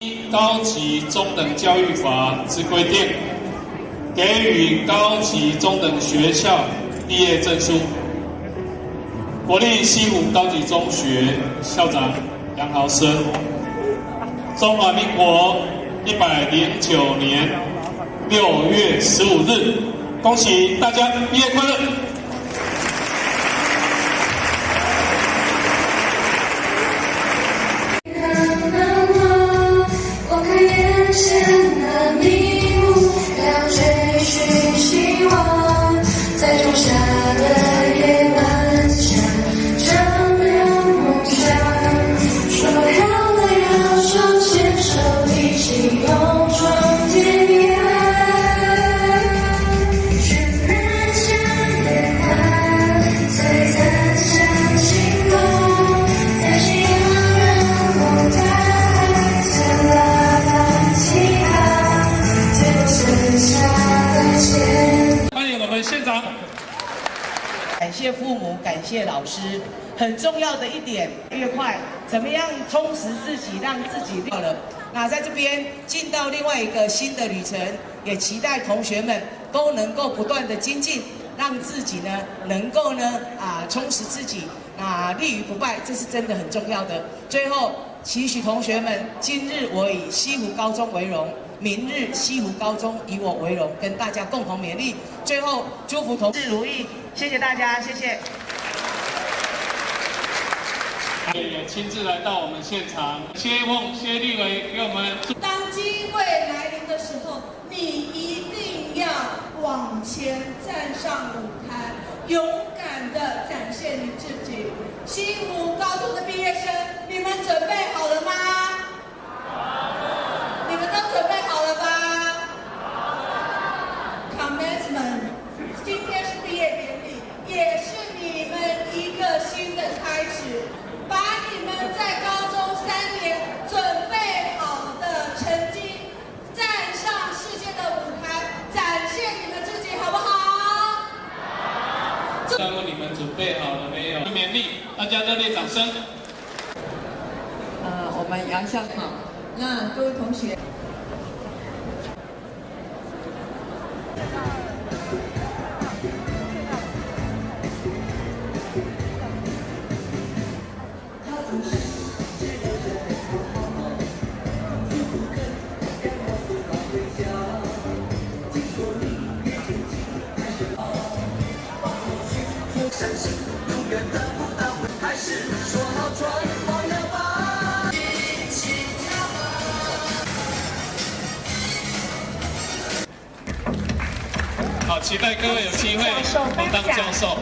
依高级中等教育法之规定，给予高级中等学校毕业证书。国立西湖高级中学校长杨豪生，中华民国109年6月15日，恭喜大家毕业快乐！ 显得迷雾，要追寻希望，在仲夏的夜晚下，照亮梦想。说好了要手牵手，一起勇闯天涯。绚烂像夜花，璀璨像星光，在夕阳染红大海，灿烂。 欢迎我们县长。感谢父母，感谢老师。很重要的一点，越快怎么样充实自己，让自己到了。那在这边进到另外一个新的旅程，也期待同学们都能够不断的精进，让自己呢能够呢充实自己，立于不败，这是真的很重要的。最后期许同学们，今日我以西湖高中为荣。 明日西湖高中以我为荣，跟大家共同勉励。最后祝福同事如意，谢谢大家，谢谢。也亲自来到我们现场，谢梦、谢立伟给我们。当机会来临的时候，你一定要往前站上舞台，勇敢地展现你自己。西湖高中的毕业生，你们准备好了吗？ 你们都准备好了吧 ？Commencement， 今天是毕业典礼，也是你们一个新的开始。把你们在高中3年准备好的成绩，站上世界的舞台，展现你们自己，好不好？大哥，你们准备好了没有？勉励大家热烈掌声。我们杨校长。 那各位同学，相信永远得不到，还是说好闯祸了吧？一起跳吧！ 好，期待各位有机会当教授。